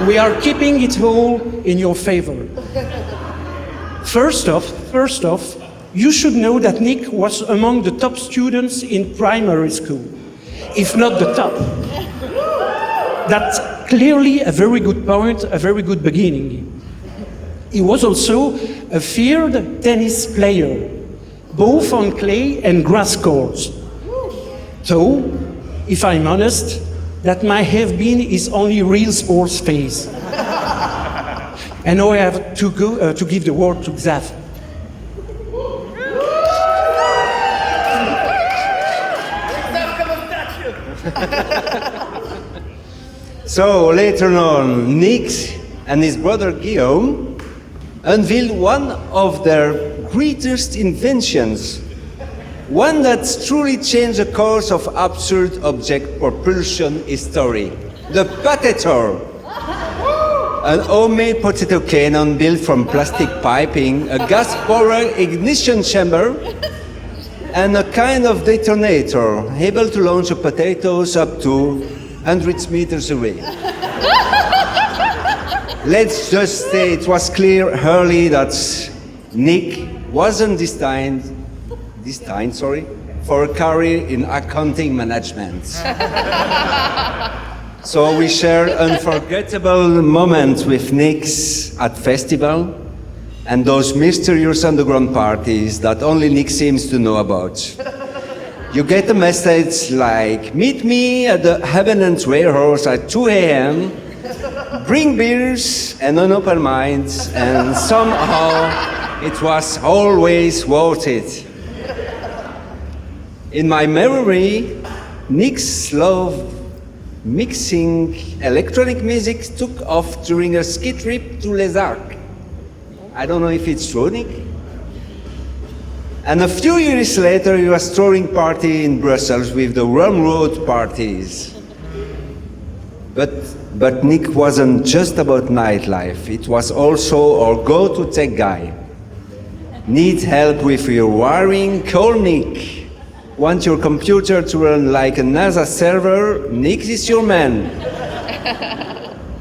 K: We are keeping it all in your favor. First off, you should know that Nic was among the top students in primary school, if not the top. That's clearly a very good point, a very good beginning. He was also a feared tennis player, both on clay and grass courts. So, if I'm honest, that might have been his only real sports phase. And now I have to go to give the word to Xav.
L: So later on, Nic and his brother Guillaume unveiled one of their greatest inventions, one that's truly changed the course of absurd object propulsion history, the potato. An homemade potato cannon built from plastic piping, a gas-powered ignition chamber, and a kind of detonator, able to launch the potatoes up to 100 meters away. Let's just say it was clear early that Nic wasn't destined for a career in accounting management. So we shared unforgettable moments with Nic at festival and those mysterious underground parties that only Nic seems to know about. You get a message like, meet me at the Havenant warehouse at 2 a.m., bring beers and an open mind, and somehow it was always worth it. In my memory, Nic's love mixing electronic music took off during a ski trip to Les Arcs. I don't know if it's true, Nic. And a few years later, he was throwing party in Brussels with the Rum Road parties. But Nic wasn't just about nightlife. It was also our go-to tech guy. Need help with your wiring? Call Nic. Want your computer to run like a NASA server? Nic is your man.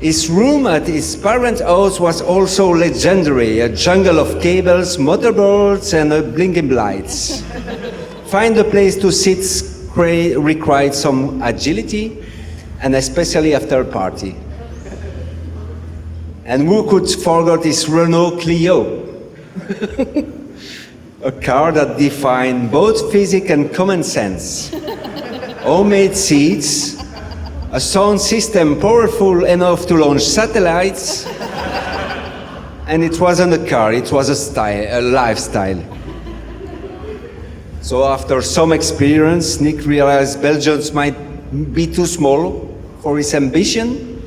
L: His room at his parents' house was also legendary, a jungle of cables, motherboards, and blinking lights. Find a place to sit required some agility, and especially after a party. And who could forget his Renault Clio? A car that defined both physics and common sense. Homemade seats, a sound system powerful enough to launch satellites, and it wasn't a car, it was a style, a lifestyle. So after some experience, Nic realized Belgium might be too small for his ambition.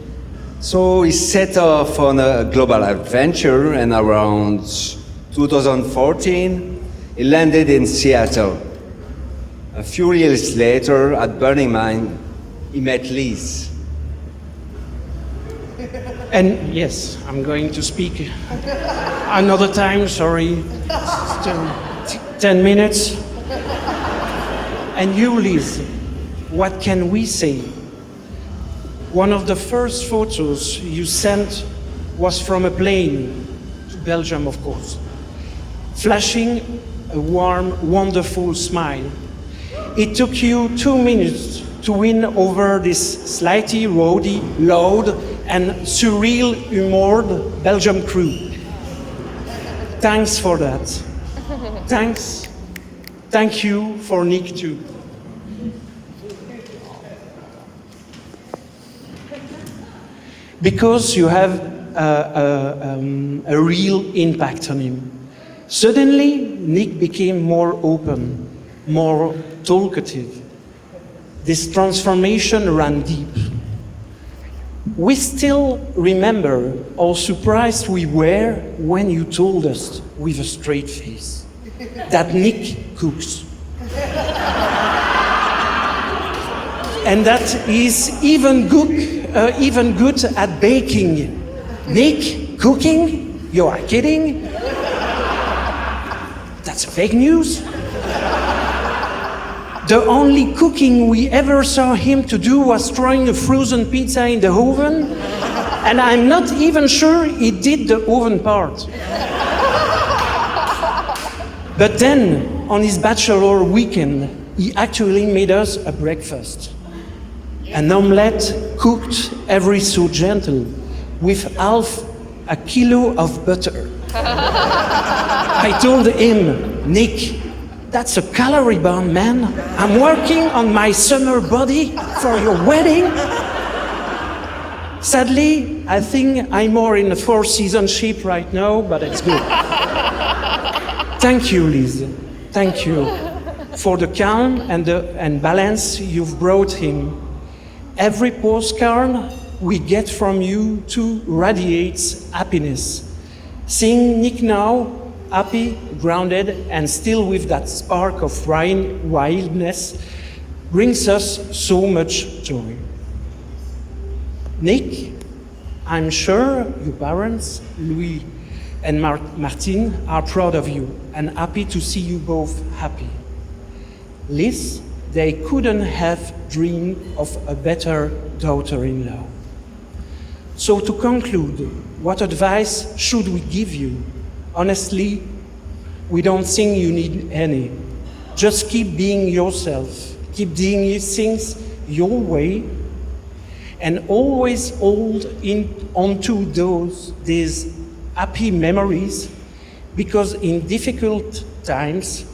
L: So he set off on a global adventure, and around 2014, he landed in Seattle. A few years later, at Burning Man, he met Liz.
K: And yes, I'm going to speak another time, sorry. Still 10 minutes. And you, Liz, what can we say? One of the first photos you sent was from a plane to Belgium, of course, flashing a warm, wonderful smile. It took you 2 minutes to win over this slightly rowdy, loud, and surreal humored Belgium crew. Thanks for that. Thanks. Thank you for Nic too. Because you have a real impact on him. Suddenly, Nic became more open, more talkative. This transformation ran deep. We still remember how surprised we were when you told us with a straight face that Nic cooks. And that he's even good at baking. Nic, cooking? You are kidding? That's fake news. The only cooking we ever saw him to do was throwing a frozen pizza in the oven, and I'm not even sure he did the oven part. But then, on his bachelor weekend, he actually made us a breakfast. An omelette cooked ever so gentle, with half a kilo of butter. I told him, Nic, that's a calorie bomb, man. I'm working on my summer body for your wedding. Sadly, I think I'm more in a four-season shape right now, but it's good. Thank you, Liz. Thank you for the calm and balance you've brought him. Every postcard we get from you too radiates happiness. Seeing Nic now, happy, grounded, and still with that spark of wildness, brings us so much joy. Nic, I'm sure your parents, Louis and Martine, are proud of you and happy to see you both happy. Liz, they couldn't have dreamed of a better daughter-in-law. So to conclude, what advice should we give you? Honestly, we don't think you need any. Just keep being yourself. Keep doing things your way. And always hold onto these happy memories, because in difficult times,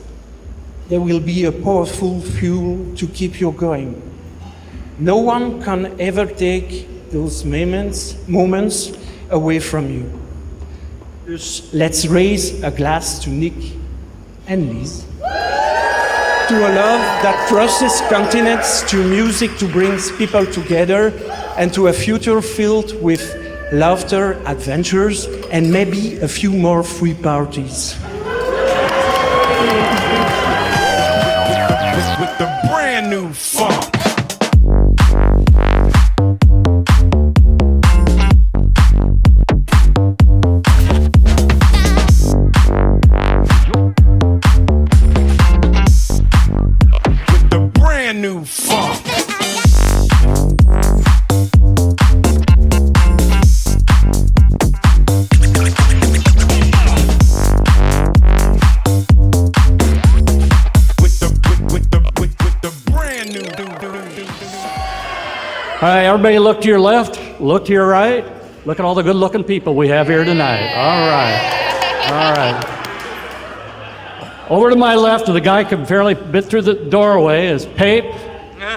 K: there will be a powerful fuel to keep you going. No one can ever take those moments away from you. Let's raise a glass to Nic and Liz, to a love that crosses continents, to music to bring people together, and to a future filled with laughter, adventures, and maybe a few more free parties.
M: With the brand new funk. New funk. With the brand new.
N: All right, everybody look to your left, look to your right. Look at all the good-looking people we have here tonight. All right. Over to my left, the guy could barely fit through the doorway, is Pape,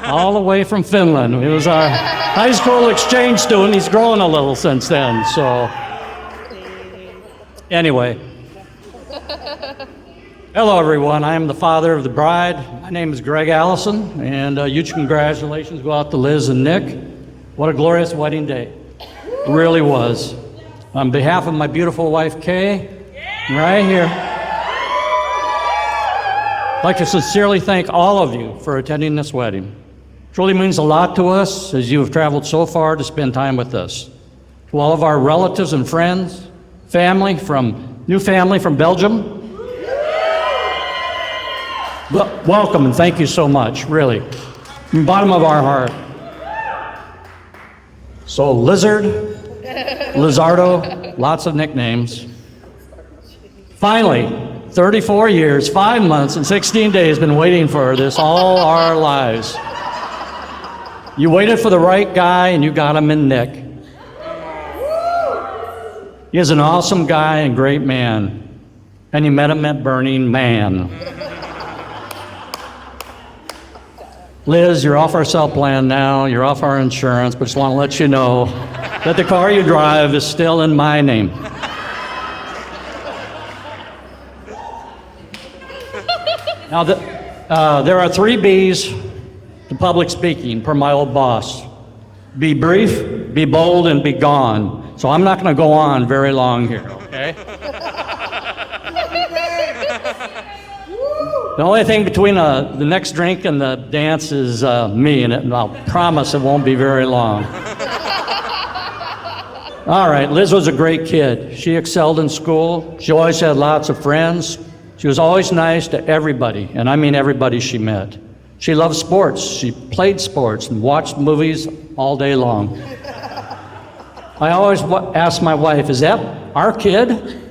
N: all the way from Finland. He was our high school exchange student. He's grown a little since then, so. Anyway. Hello, everyone. I am the father of the bride. My name is Greg Allison, and huge congratulations go out to Liz and Nic. What a glorious wedding day. It really was. On behalf of my beautiful wife, Kay, right here, I'd like to sincerely thank all of you for attending this wedding. It truly means a lot to us as you have traveled so far to spend time with us. To all of our relatives and friends, new family from Belgium, welcome and thank you so much, really, from the bottom of our heart. So Lizard, Lizardo, lots of nicknames. Finally, 34 years, 5 months, and 16 days been waiting for this all our lives. You waited for the right guy and you got him in Nic. He is an awesome guy and great man, and you met him at Burning Man. Liz, you're off our cell plan now, you're off our insurance, but just want to let you know that the car you drive is still in my name. Now, there are 3 B's to public speaking per my old boss. Be brief, be bold, and be gone. So I'm not going to go on very long here, okay? The only thing between the next drink and the dance is me, and I'll promise it won't be very long. All right, Liz was a great kid. She excelled in school. She always had lots of friends. She was always nice to everybody, and I mean everybody she met. She loved sports. She played sports and watched movies all day long. I always asked my wife, is that our kid?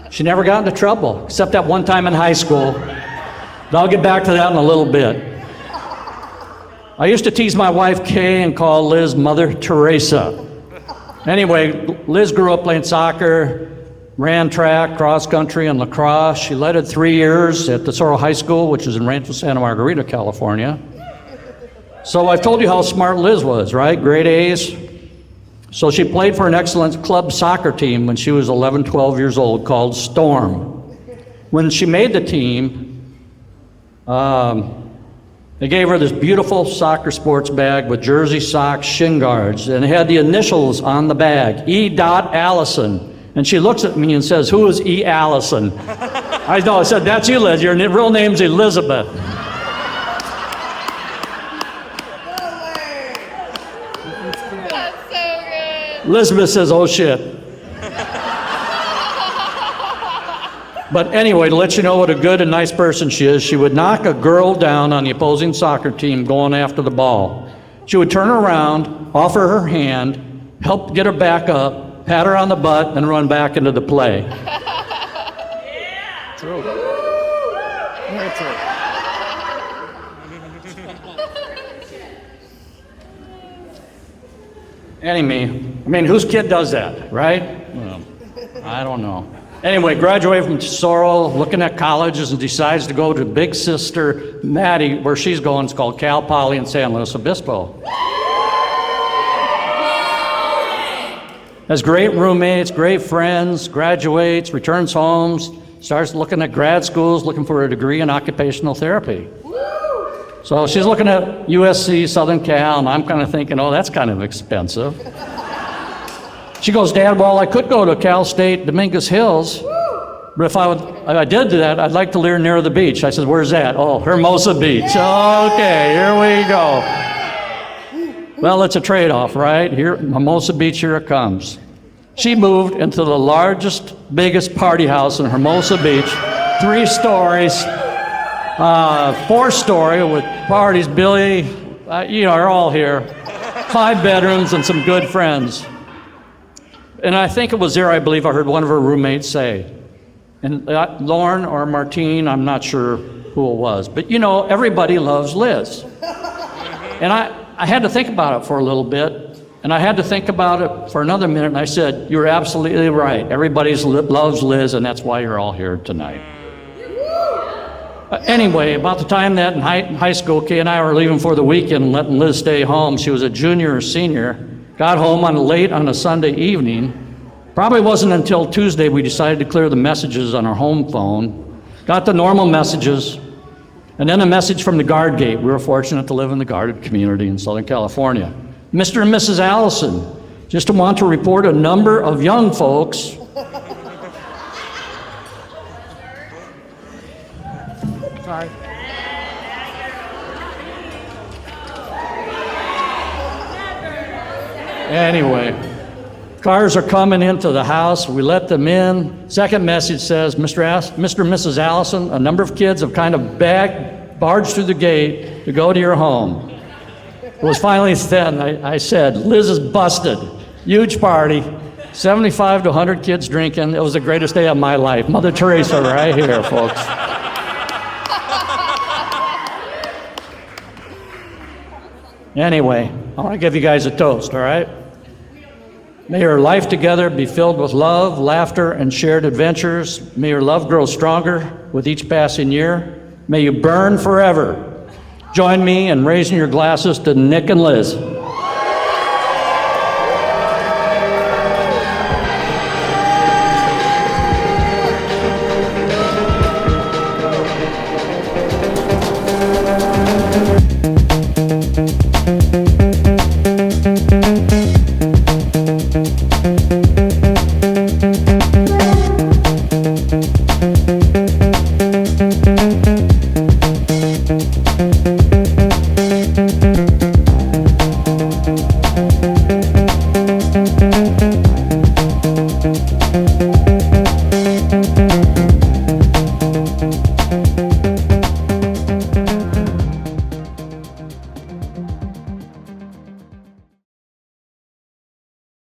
N: She never got into trouble, except that one time in high school. But I'll get back to that in a little bit. I used to tease my wife, Kay, and call Liz Mother Teresa. Anyway, Liz grew up playing soccer, ran track, cross country, and lacrosse. She led it 3 years at Tesoro High School, which is in Rancho Santa Margarita, California. So I've told you how smart Liz was, right? Grade A's. So she played for an excellent club soccer team when she was 11, 12 years old called Storm. When she made the team, they gave her this beautiful soccer sports bag with jersey, socks, shin guards, and it had the initials on the bag, E. Allison. And she looks at me and says, who is E. Allison? I know, I said, that's you, Liz. Your real name's Elizabeth. Elizabeth says, oh shit. But anyway, to let you know what a good and nice person she is, she would knock a girl down on the opposing soccer team going after the ball. She would turn around, offer her hand, help get her back up, pat her on the butt, and run back into the play.
B: Yeah.
N: True.
B: That's it.
N: Anyway, whose kid does that, right? Well, I don't know. Anyway, graduated from Tesoro, looking at colleges, and decides to go to big sister Maddie, where she's going. It's called Cal Poly in San Luis Obispo. Has great roommates, great friends, graduates, returns home, starts looking at grad schools, looking for a degree in occupational therapy. So she's looking at USC, Southern Cal, and I'm kind of thinking, oh, that's kind of expensive. She goes, Dad, well, I could go to Cal State Dominguez Hills, but if I did do that, I'd like to live near the beach. I said, where's that? Oh, Hermosa Beach. Okay, here we go. Well, it's a trade-off, right? Here, Hermosa Beach, here it comes. She moved into the largest, biggest party house in Hermosa Beach, 3 stories, 4-story with parties. Billy, are all here. 5 bedrooms and some good friends. And I think it was there, I believe, I heard one of her roommates say, and Lauren or Martine, I'm not sure who it was, but everybody loves Liz. And I had to think about it for a little bit, and I had to think about it for another minute, and I said, you're absolutely right. Everybody loves Liz, and that's why you're all here tonight. Anyway, about the time that in high school, Kay and I were leaving for the weekend and letting Liz stay home. She was a junior or senior. Got home late on a Sunday evening, Probably wasn't until Tuesday we decided to clear the messages on our home phone. Got the normal messages, and then a message from the guard gate. We were fortunate to live in the guarded community in Southern California. Mr. and Mrs. Allison, just want to report a number of young folks
E: Sorry.
N: Anyway, cars are coming into the house. We let them in. Second message says, Mr. and Mrs. Allison, a number of kids have kind of barged through the gate to go to your home. It was finally then I said, Liz is busted. Huge party, 75 to 100 kids drinking. It was the greatest day of my life. Mother Teresa right here, folks. Anyway, I want to give you guys a toast, all right? May your life together be filled with love, laughter, and shared adventures. May your love grow stronger with each passing year. May you burn forever. Join me in raising your glasses to Nic and Liz.